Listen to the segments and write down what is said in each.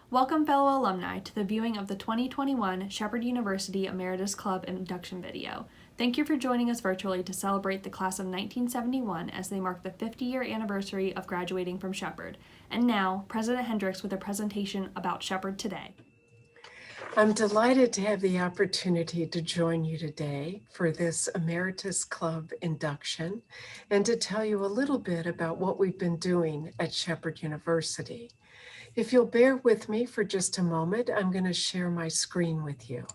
Welcome, fellow alumni, to the viewing of the 2021 Shepherd University Emeritus Club induction video. Thank you for joining us virtually to celebrate the class of 1971 as they mark the 50-year anniversary of graduating from Shepherd. And now, President Hendrix with a presentation about Shepherd today. I'm delighted to have the opportunity to join you today for this Emeritus Club induction and to tell you a little bit about what we've been doing at Shepherd University. If you'll bear with me for just a moment, I'm going to share my screen with you.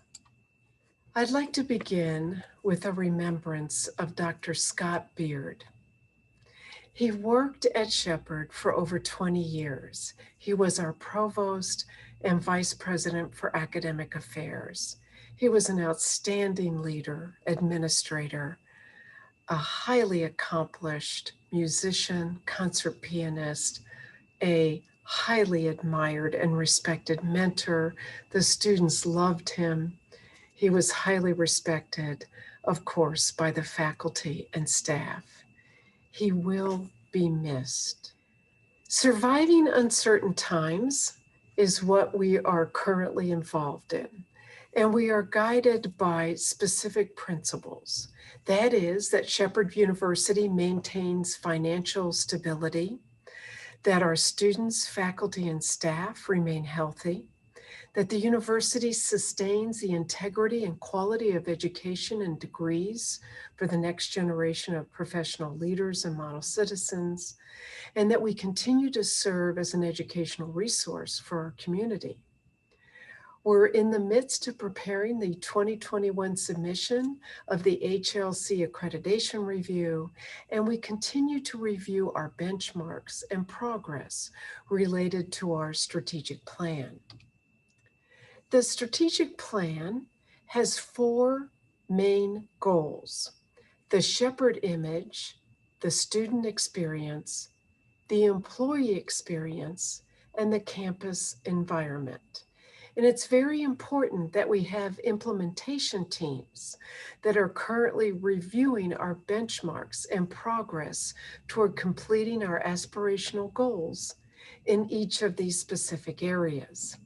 I'd like to begin with a remembrance of Dr. Scott Beard. He worked at Shepherd for over 20 years. He was our provost and vice president for academic affairs. He was an outstanding leader, administrator, a highly accomplished musician, concert pianist, a highly admired and respected mentor. The students loved him. He was highly respected, of course, by the faculty and staff. He will be missed. Surviving uncertain times is what we are currently involved in, and we are guided by specific principles. That is, that Shepherd University maintains financial stability, that our students, faculty, and staff remain healthy, that the university sustains the integrity and quality of education and degrees for the next generation of professional leaders and model citizens, and that we continue to serve as an educational resource for our community. We're in the midst of preparing the 2021 submission of the HLC accreditation review, and we continue to review our benchmarks and progress related to our strategic plan. The strategic plan has four main goals: the Shepherd image, the student experience, the employee experience, and the campus environment. And it's very important that we have implementation teams that are currently reviewing our benchmarks and progress toward completing our aspirational goals in each of these specific areas.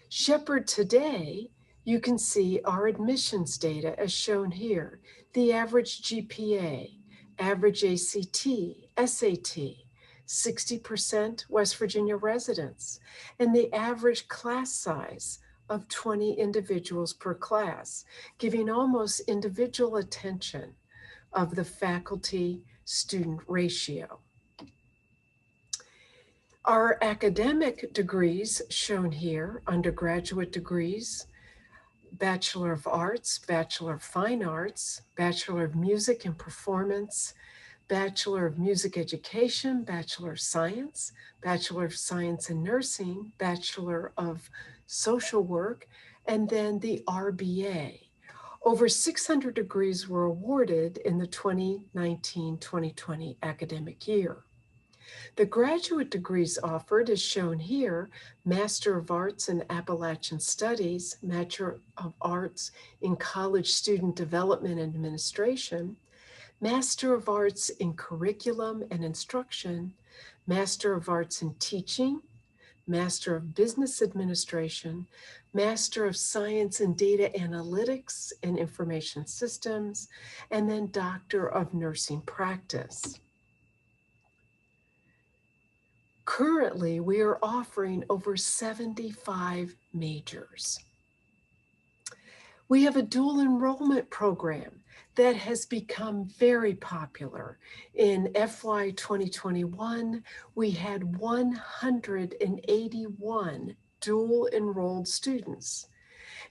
Shepherd today, you can see our admissions data as shown here: the average GPA, average ACT, SAT, 60% West Virginia residents, and the average class size of 20 individuals per class, giving almost individual attention of the faculty-student ratio. Our academic degrees shown here: undergraduate degrees, Bachelor of Arts, Bachelor of Fine Arts, Bachelor of Music and Performance, Bachelor of Music Education, Bachelor of Science, Bachelor of Science in Nursing, Bachelor of Social Work, and then the RBA. Over 600 degrees were awarded in the 2019-2020 academic year. The graduate degrees offered is shown here: Master of Arts in Appalachian Studies, Master of Arts in College Student Development and Administration, Master of Arts in Curriculum and Instruction, Master of Arts in Teaching, Master of Business Administration, Master of Science in Data Analytics and Information Systems, and then Doctor of Nursing Practice. Currently, we are offering over 75 majors. We have a dual enrollment program that has become very popular. In FY 2021, we had 181 dual enrolled students,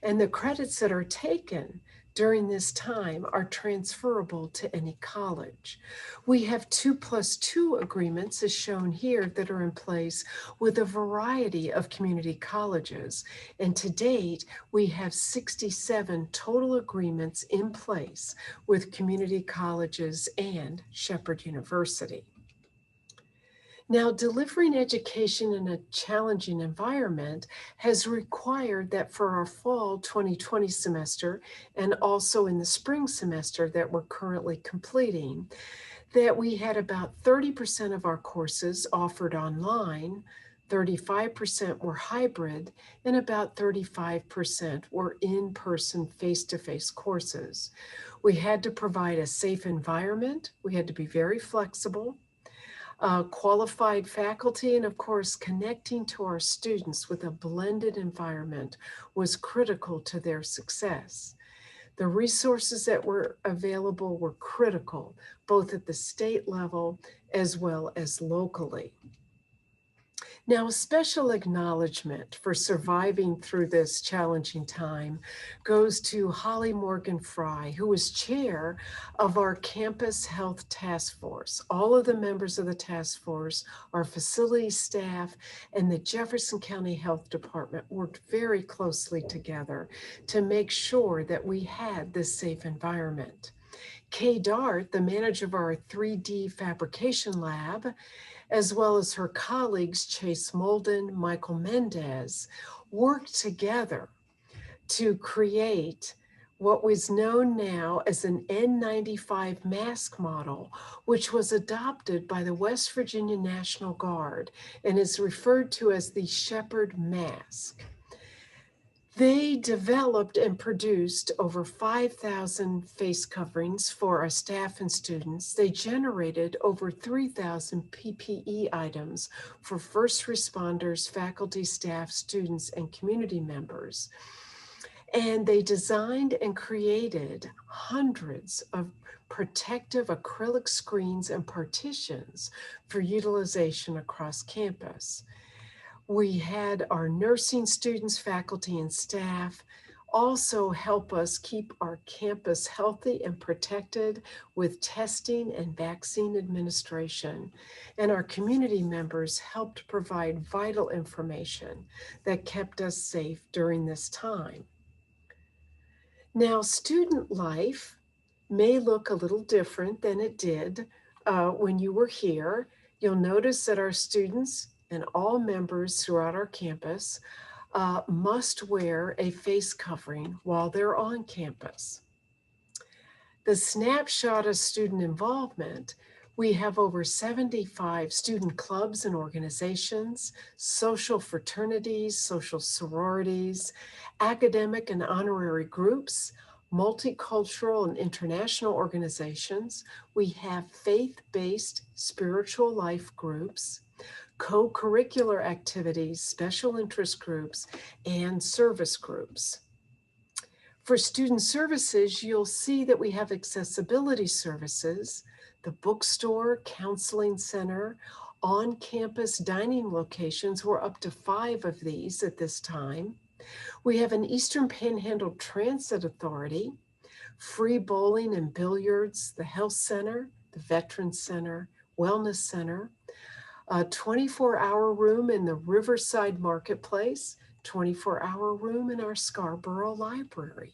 and the credits that are taken during this time are transferable to any college. We have 2+2 agreements as shown here that are in place with a variety of community colleges. And to date, we have 67 total agreements in place with community colleges and Shepherd University. Now, delivering education in a challenging environment has required that for our fall 2020 semester, and also in the spring semester that we're currently completing, that we had about 30% of our courses offered online, 35% were hybrid, and about 35% were in-person face-to-face courses. We had to provide a safe environment. We had to be very flexible, qualified faculty, and of course, connecting to our students with a blended environment was critical to their success. The resources that were available were critical, both at the state level as well as locally. Now, a special acknowledgement for surviving through this challenging time goes to Holly Morgan Fry, who was chair of our campus health task force. All of the members of the task force, our facility staff, and the Jefferson County Health Department worked very closely together to make sure that we had this safe environment. Kay Dart, the manager of our 3D fabrication lab, as well as her colleagues, Chase Molden, Michael Mendez, worked together to create what was known now as an N95 mask model, which was adopted by the West Virginia National Guard and is referred to as the Shepherd mask. They developed and produced over 5,000 face coverings for our staff and students. They generated over 3,000 PPE items for first responders, faculty, staff, students, and community members. And they designed and created hundreds of protective acrylic screens and partitions for utilization across campus. We had our nursing students, faculty, and staff also help us keep our campus healthy and protected with testing and vaccine administration. And our community members helped provide vital information that kept us safe during this time. Now, student life may look a little different than it did when you were here. You'll notice that our students and all members throughout our campus must wear a face covering while they're on campus. The snapshot of student involvement, we have over 75 student clubs and organizations, social fraternities, social sororities, academic and honorary groups, multicultural and international organizations. We have faith-based spiritual life groups, co-curricular activities, special interest groups, and service groups. For student services, you'll see that we have accessibility services, the bookstore, counseling center, on-campus dining locations. We're up to 5 of these at this time. We have an Eastern Panhandle Transit Authority, free bowling and billiards, the health center, the veterans center, wellness center, a 24-hour room in the Riverside Marketplace, 24-hour room in our Scarborough Library.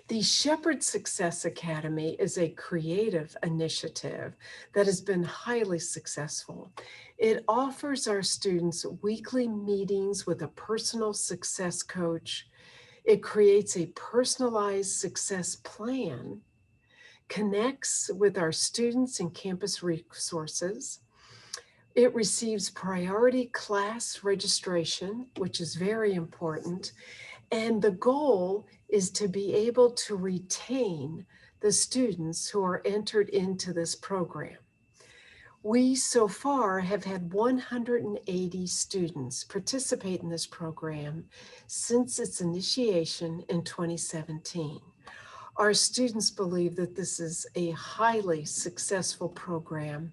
The Shepherd Success Academy is a creative initiative that has been highly successful. It offers our students weekly meetings with a personal success coach. It creates a personalized success plan, connects with our students and campus resources. It receives priority class registration, which is very important. And the goal is to be able to retain the students who are entered into this program. We so far have had 180 students participate in this program since its initiation in 2017. Our students believe that this is a highly successful program.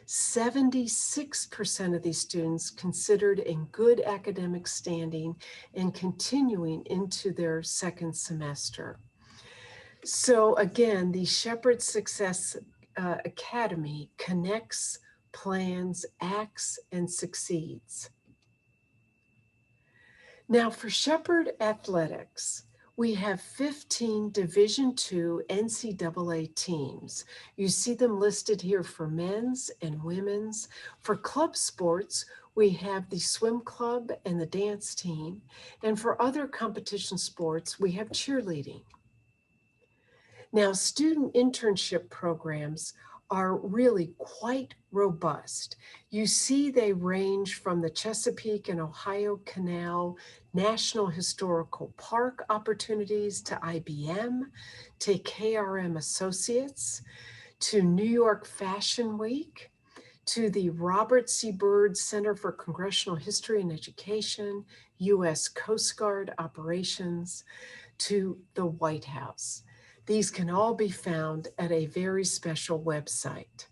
76% of these students considered in good academic standing and continuing into their second semester. So again, the Shepherd Success Academy connects, plans, acts, and succeeds. Now for Shepherd Athletics, we have 15 Division II NCAA teams. You see them listed here for men's and women's. For club sports, we have the swim club and the dance team. And for other competition sports, we have cheerleading. Now, student internship programs are really quite robust. You see they range from the Chesapeake and Ohio Canal National Historical Park opportunities to IBM, to KRM Associates, to New York Fashion Week, to the Robert C. Byrd Center for Congressional History and Education, U.S. Coast Guard operations, to the White House. These can all be found at a very special website.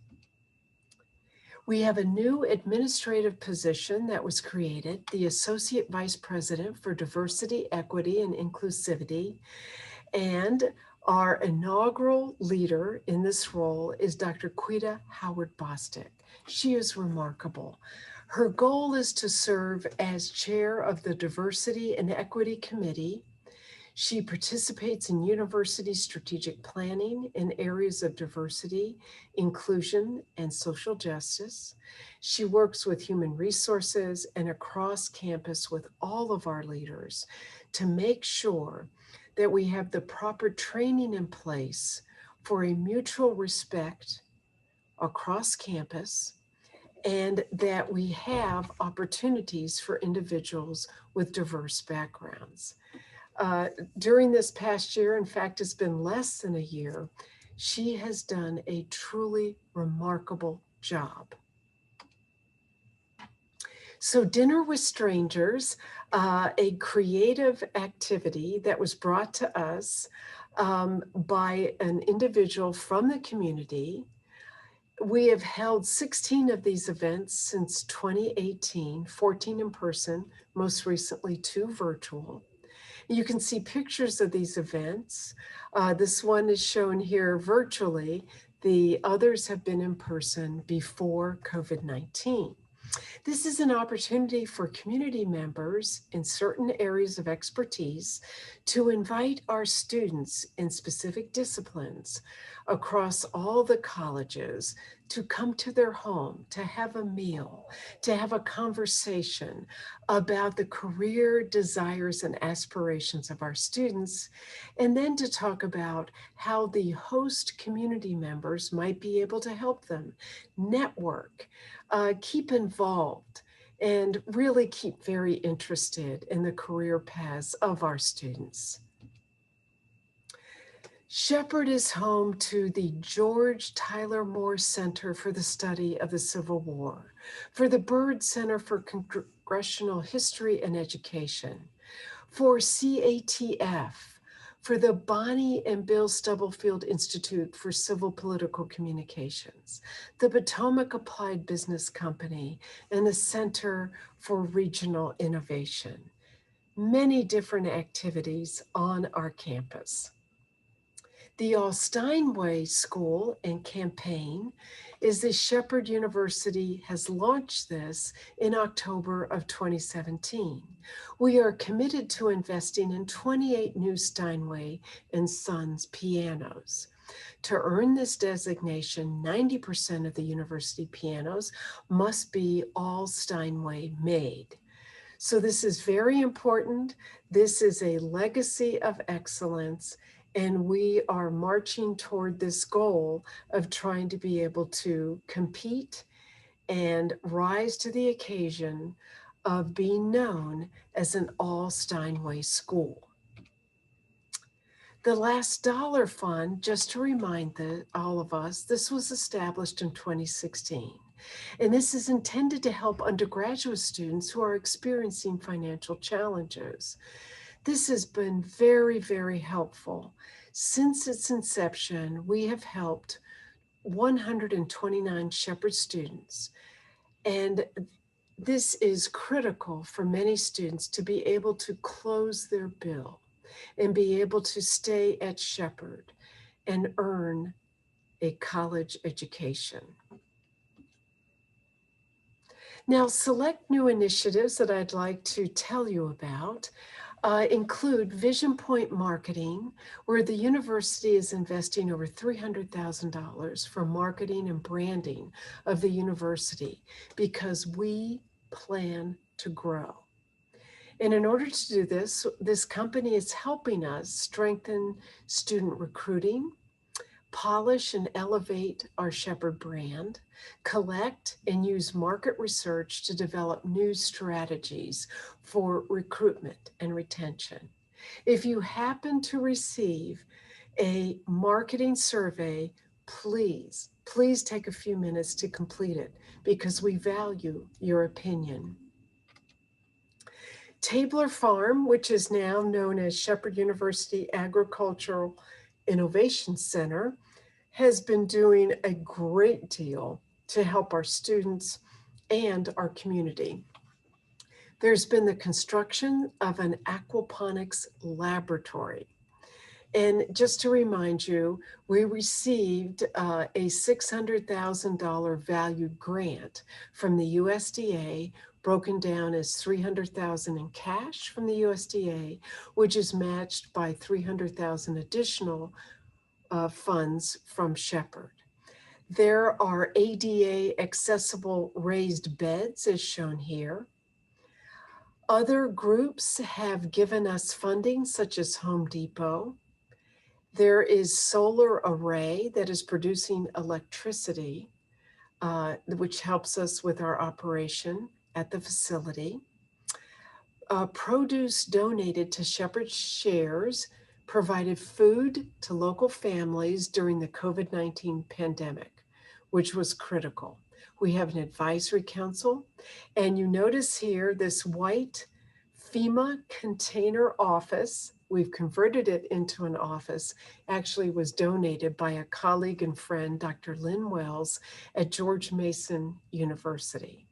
We have a new administrative position that was created, the Associate Vice President for Diversity, Equity, and Inclusivity. And our inaugural leader in this role is Dr. Quita Howard-Bostick. She is remarkable. Her goal is to serve as chair of the Diversity and Equity Committee. She participates in university strategic planning in areas of diversity, inclusion, and social justice. She works with human resources and across campus with all of our leaders to make sure that we have the proper training in place for a mutual respect across campus, and that we have opportunities for individuals with diverse backgrounds. During this past year, in fact, it's been less than a year, she has done a truly remarkable job. So Dinner with Strangers, a creative activity that was brought to us by an individual from the community. We have held 16 of these events since 2018, 14 in person, most recently 2 virtual. You can see pictures of these events. This one is shown here virtually. The others have been in person before COVID-19. This is an opportunity for community members in certain areas of expertise to invite our students in specific disciplines across all the colleges to come to their home, to have a meal, to have a conversation about the career desires and aspirations of our students, and then to talk about how the host community members might be able to help them network, keep involved, and really keep very interested in the career paths of our students. Shepherd is home to the George Tyler Moore Center for the Study of the Civil War, for the Byrd Center for Congressional History and Education, for CATF, for the Bonnie and Bill Stubblefield Institute for Civil Political Communications, the Potomac Applied Business Company, and the Center for Regional Innovation. Many different activities on our campus. The All-Steinway School and campaign is the Shepherd University has launched this in October of 2017. We are committed to investing in 28 new Steinway and Sons pianos. To earn this designation, 90% of the university pianos must be all Steinway made. So this is very important. This is a legacy of excellence, and we are marching toward this goal of trying to be able to compete and rise to the occasion of being known as an all-Steinway school. The Last Dollar Fund, just to remind all of us, this was established in 2016. And this is intended to help undergraduate students who are experiencing financial challenges. This has been very, very helpful. Since its inception, we have helped 129 Shepherd students. And this is critical for many students to be able to close their bill and be able to stay at Shepherd and earn a college education. Now, select new initiatives that I'd like to tell you about include Vision Point Marketing, where the university is investing over $300,000 for marketing and branding of the university because we plan to grow. And in order to do this, this company is helping us strengthen student recruiting, polish and elevate our Shepherd brand, collect and use market research to develop new strategies for recruitment and retention. If you happen to receive a marketing survey, please take a few minutes to complete it because we value your opinion. Tabler Farm, which is now known as Shepherd University Agricultural Innovation Center, has been doing a great deal to help our students and our community. There's been the construction of an aquaponics laboratory. And just to remind you, we received a $600,000 valued grant from the USDA, broken down as $300,000 in cash from the USDA, which is matched by $300,000 additional funds from Shepherd. There are ADA accessible raised beds as shown here. Other groups have given us funding such as Home Depot. There is solar array that is producing electricity, which helps us with our operation at the facility. Produce donated to Shepherd Shares provided food to local families during the COVID-19 pandemic, which was critical. We have an advisory council, and you notice here this white FEMA container office. We've converted it into an office, actually was donated by a colleague and friend, Dr. Lynn Wells at George Mason University.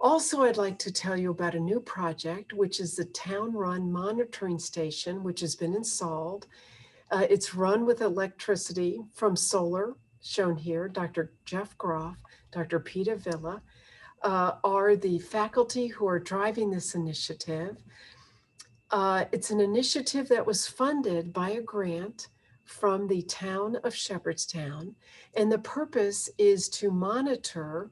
Also, I'd like to tell you about a new project, which is the town-run monitoring station, which has been installed. It's run with electricity from solar, shown here. Dr. Jeff Groff, Dr. Peter Villa are the faculty who are driving this initiative. It's an initiative that was funded by a grant from the town of Shepherdstown, and the purpose is to monitor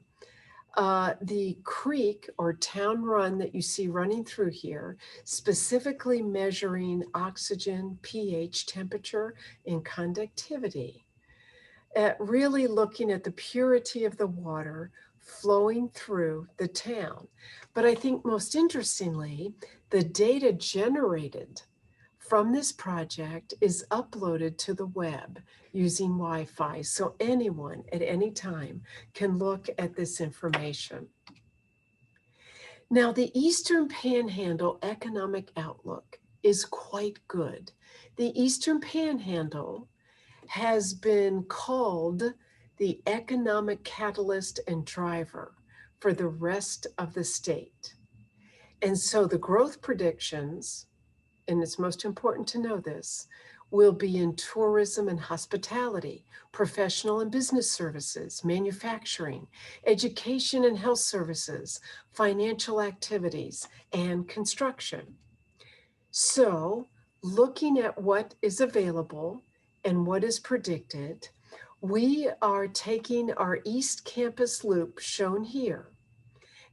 the creek or town run that you see running through here, specifically measuring oxygen, pH, temperature, and conductivity. Really looking at the purity of the water flowing through the town. But I think most interestingly, the data generated from this project is uploaded to the web using Wi-Fi, so anyone at any time can look at this information. Now, the Eastern Panhandle economic outlook is quite good. The Eastern Panhandle has been called the economic catalyst and driver for the rest of the state. And so the growth predictions, and it's most important to know this, will be in tourism and hospitality, professional and business services, manufacturing, education and health services, financial activities, and construction. So looking at what is available and what is predicted, we are taking our East Campus Loop shown here,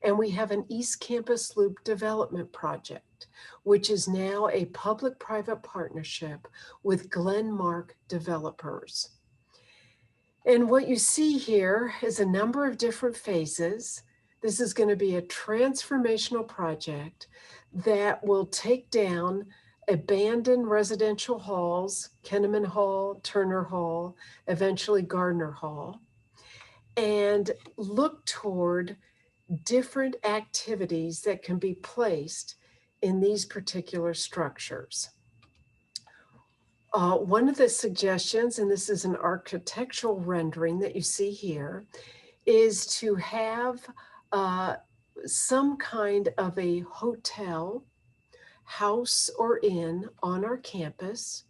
and we have an East Campus Loop development project, which is now a public-private partnership with Glenmark developers. And what you see here is a number of different phases. This is going to be a transformational project that will take down abandoned residential halls, Kenneman Hall, Turner Hall, eventually Gardner Hall, and look toward different activities that can be placed in these particular structures. One of the suggestions, and this is an architectural rendering that you see here, is to have some kind of a hotel, house or inn on our campus.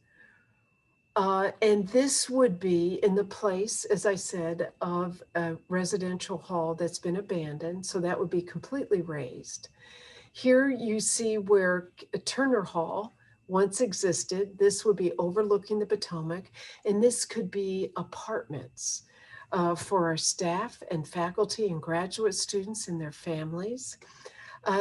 And this would be in the place, as I said, of a residential hall that's been abandoned. So that would be completely raised. Here you see where Turner Hall once existed. This would be overlooking the Potomac, and this could be apartments for our staff and faculty and graduate students and their families.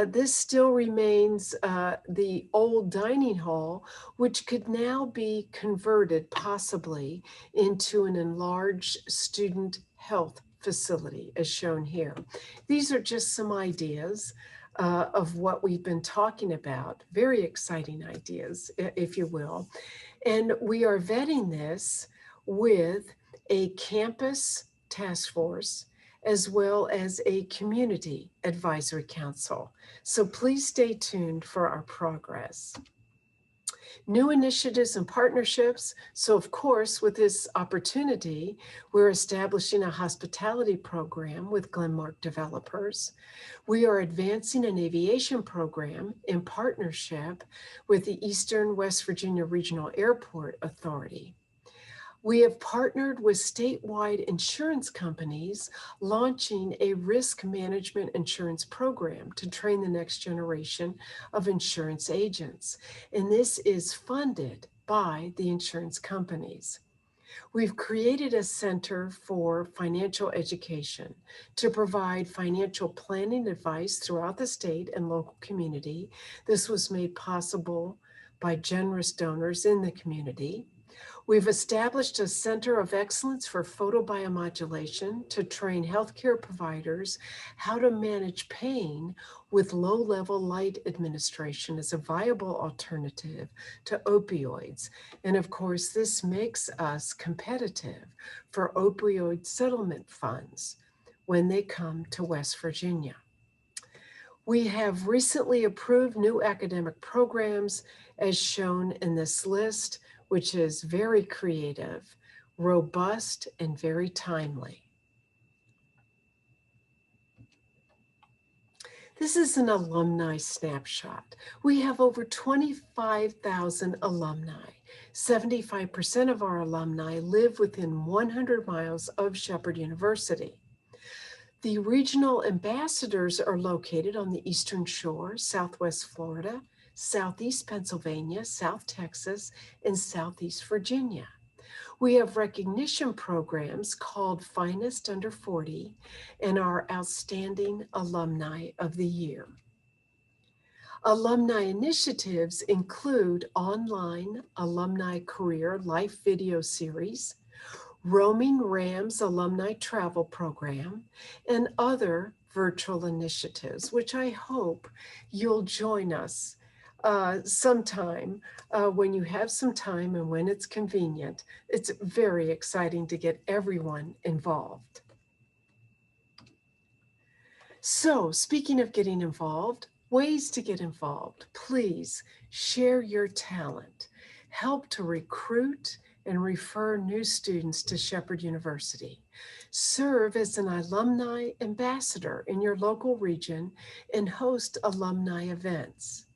This still remains the old dining hall, which could now be converted possibly into an enlarged student health facility, as shown here. These are just some ideas of what we've been talking about, very exciting ideas, if you will. And we are vetting this with a campus task force as well as a community advisory council. So please stay tuned for our progress. New initiatives and partnerships. So of course, with this opportunity, we're establishing a hospitality program with Glenmark developers. We are advancing an aviation program in partnership with the Eastern West Virginia Regional Airport Authority. We have partnered with statewide insurance companies launching a risk management insurance program to train the next generation of insurance agents. And this is funded by the insurance companies. We've created a center for financial education to provide financial planning advice throughout the state and local community. This was made possible by generous donors in the community. We've established a center of excellence for photobiomodulation to train healthcare providers how to manage pain with low-level light administration as a viable alternative to opioids. And of course, this makes us competitive for opioid settlement funds when they come to West Virginia. We have recently approved new academic programs as shown in this list, which is very creative, robust, and very timely. This is an alumni snapshot. We have over 25,000 alumni. 75% of our alumni live within 100 miles of Shepherd University. The regional ambassadors are located on the Eastern Shore, Southwest Florida, Southeast Pennsylvania, South Texas, and Southeast Virginia. We have recognition programs called Finest Under 40 and our Outstanding Alumni of the Year. Alumni initiatives include online alumni career life video series, Roaming Rams Alumni Travel Program, and other virtual initiatives, which I hope you'll join us sometime when you have some time and when it's convenient. It's very exciting to get everyone involved. So speaking of getting involved, ways to get involved, please share your talent, help to recruit and refer new students to Shepherd University. Serve as an alumni ambassador in your local region and host alumni events.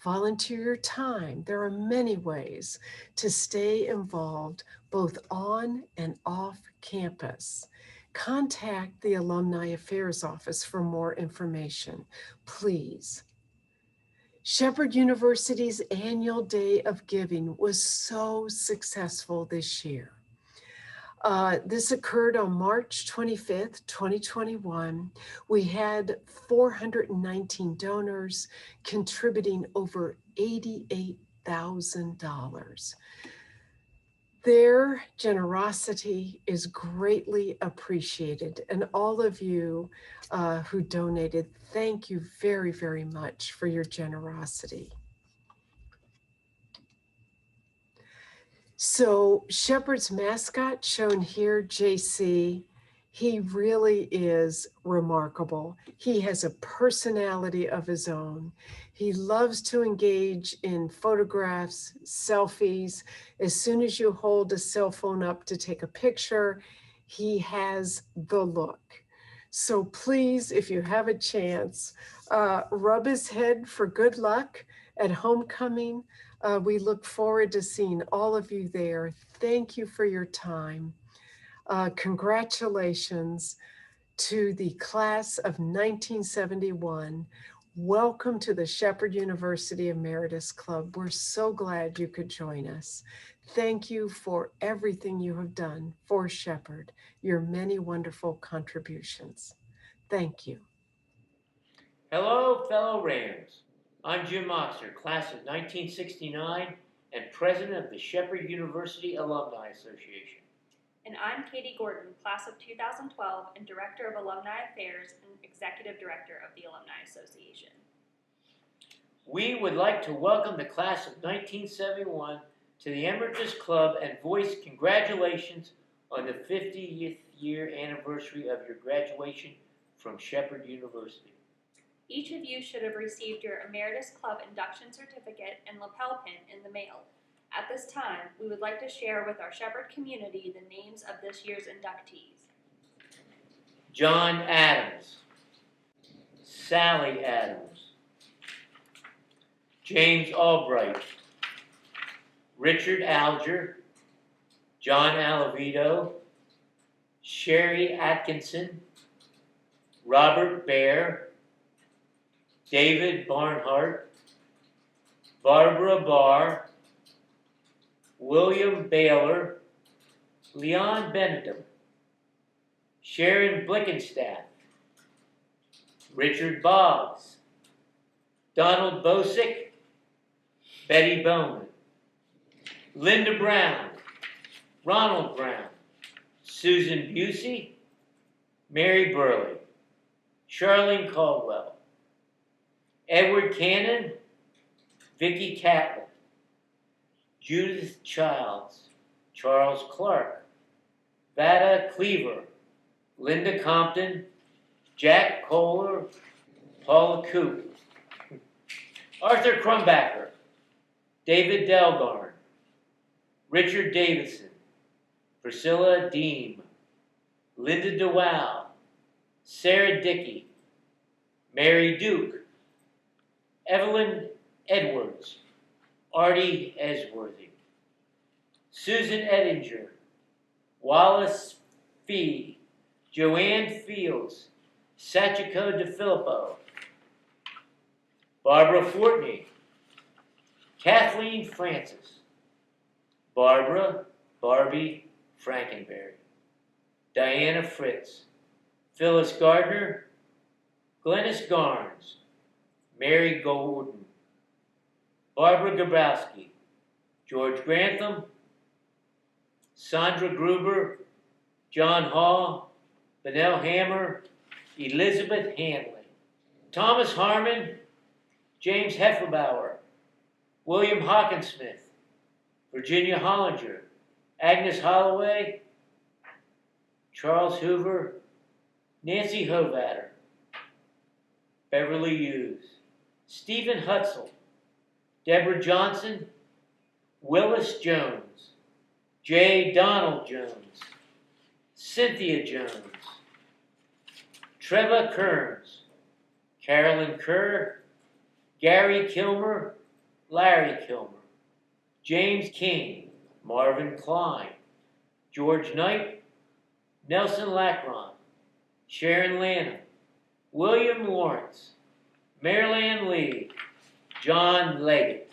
Volunteer your time. There are many ways to stay involved both on and off campus. Contact the Alumni Affairs office for more information, please. Shepherd University's annual Day of Giving was so successful this year. This occurred on March 25th, 2021. We had 419 donors contributing over $88,000. Their generosity is greatly appreciated. And all of you who donated, thank you very, very much for your generosity. So Shepherd's mascot shown here, JC, he really is remarkable. He has a personality of his own. He loves to engage in photographs, selfies. As soon as you hold a cell phone up to take a picture, he has the look. So please, if you have a chance, rub his head for good luck at homecoming. We look forward to seeing all of you there. Thank you for your time. Congratulations to the class of 1971. Welcome to the Shepherd University Emeritus Club. We're so glad you could join us. Thank you for everything you have done for Shepherd, your many wonderful contributions. Thank you. Hello, fellow Rams. I'm Jim Auxer, class of 1969 and president of the Shepherd University Alumni Association. And I'm Katie Gordon, class of 2012 and director of Alumni Affairs and executive director of the Alumni Association. We would like to welcome the class of 1971 to the Emeritus Club and voice congratulations on the 50th year anniversary of your graduation from Shepherd University. Each of you should have received your Emeritus Club induction certificate and lapel pin in the mail. At this time, we would like to share with our Shepherd community the names of this year's inductees. John Adams, Sally Adams, James Albright, Richard Alger, John Alavito, Sherry Atkinson, Robert Bear, David Barnhart, Barbara Barr, William Baylor, Leon Benedum, Sharon Blickenstaff, Richard Boggs, Donald Bosick, Betty Bowman, Linda Brown, Ronald Brown, Susan Busey, Mary Burley, Charlene Caldwell, Edward Cannon, Vicki Catlett, Judith Childs, Charles Clark, Vada Cleaver, Linda Compton, Jack Kohler, Paula Coop, Arthur Crumbacker, David Delgarn, Richard Davidson, Priscilla Deem, Linda DeWow, Sarah Dickey, Mary Duke, Evelyn Edwards, Artie Esworthy, Susan Edinger, Wallace Fee, Joanne Fields, Sachiko DeFilippo, Barbara Fortney, Kathleen Francis, Barbara Barbie Frankenberry, Diana Fritz, Phyllis Gardner, Glennis Garnes, Mary Gordon, Barbara Gabrowski, George Grantham, Sandra Gruber, John Hall, Benell Hammer, Elizabeth Hanley, Thomas Harmon, James Heffelbauer, William Hockensmith, Virginia Hollinger, Agnes Holloway, Charles Hoover, Nancy Hovatter, Beverly Hughes, Stephen Hutzel, Deborah Johnson, Willis Jones, J. Donald Jones, Cynthia Jones, Treva Kearns, Carolyn Kerr, Gary Kilmer, Larry Kilmer, James King, Marvin Klein, George Knight, Nelson Lacron, Sharon Lanham, William Lawrence, Maryland Lee, John Leggett,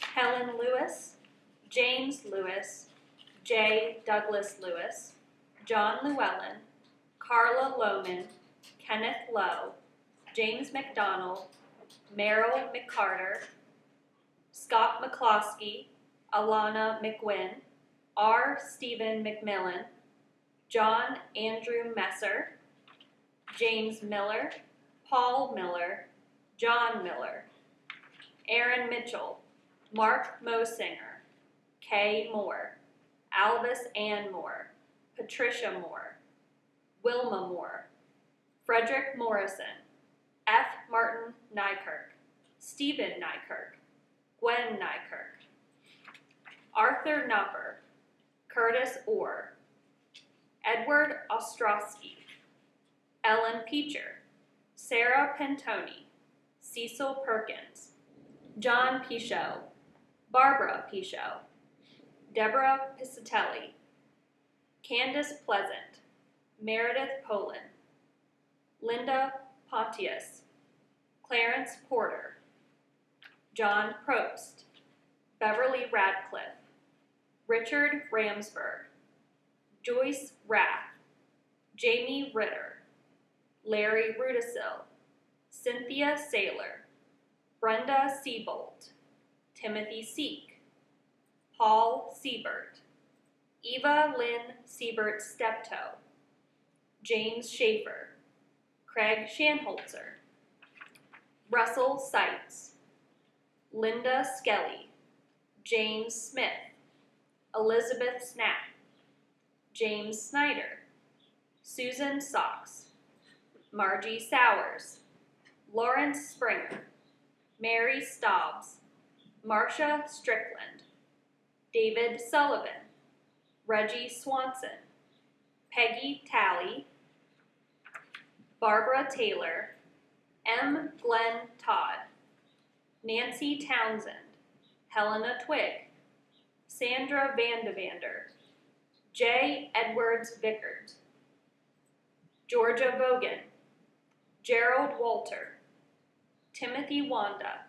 Helen Lewis, James Lewis, J. Douglas Lewis, John Llewellyn, Carla Lohman, Kenneth Lowe, James McDonald, Merrill McCarter, Scott McCloskey, Alana McWynn, R. Stephen McMillan, John Andrew Messer, James Miller, Paul Miller, John Miller, Aaron Mitchell, Mark Mosinger, Kay Moore, Albus Ann Moore, Patricia Moore, Wilma Moore, Frederick Morrison, F. Martin Nykirk, Stephen Nykirk, Gwen Nykirk, Arthur Knopper, Curtis Orr, Edward Ostrowski, Ellen Peacher, Sarah Pentoni, Cecil Perkins, John Pichot, Barbara Pichot, Deborah Piscatelli, Candace Pleasant, Meredith Poland, Linda Pontius, Clarence Porter, John Probst, Beverly Radcliffe, Richard Ramsberg, Joyce Rath, Jamie Ritter, Larry Rudisil, Cynthia Saylor, Brenda Seabolt, Timothy Seek, Paul Siebert, Eva Lynn Siebert-Steptoe, James Schaefer, Craig Shanholzer, Russell Seitz, Linda Skelly, James Smith, Elizabeth Snap, James Snyder, Susan Socks, Margie Sowers, Lawrence Springer, Mary Stobbs, Marcia Strickland, David Sullivan, Reggie Swanson, Peggy Talley, Barbara Taylor, M. Glenn Todd, Nancy Townsend, Helena Twigg, Sandra Vandavander, J. Edwards Vickers, Georgia Vogan, Gerald Walter, Timothy Wanda,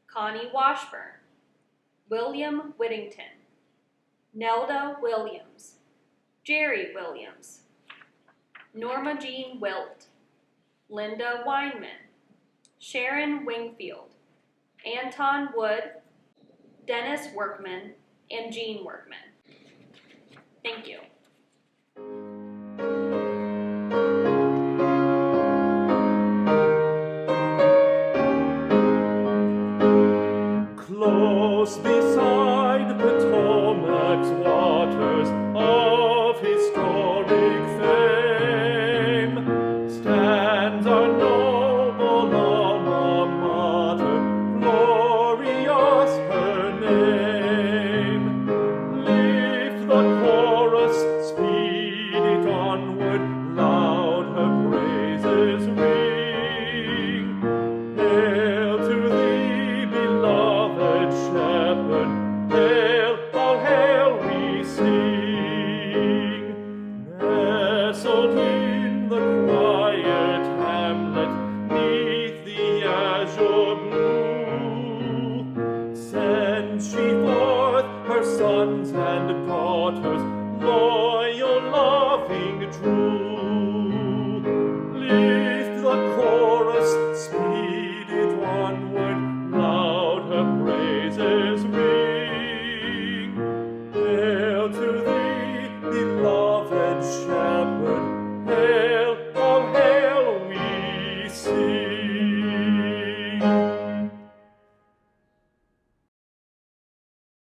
Connie Washburn, William Whittington, Nelda Williams, Jerry Williams, Norma Jean Wilt, Linda Weinman, Sharon Wingfield, Anton Wood, Dennis Workman, and Jean Workman. Thank you. Close beside Potomac's waters of historic fame stands our noble alma mater, glorious her name. Lift the chorus, speed it onward, loud her praises ring. Hail to thee, beloved Shepherd, hail, all hail we sing. Nestled in the quiet hamlet, 'neath the azure blue, sends she forth her sons and daughters,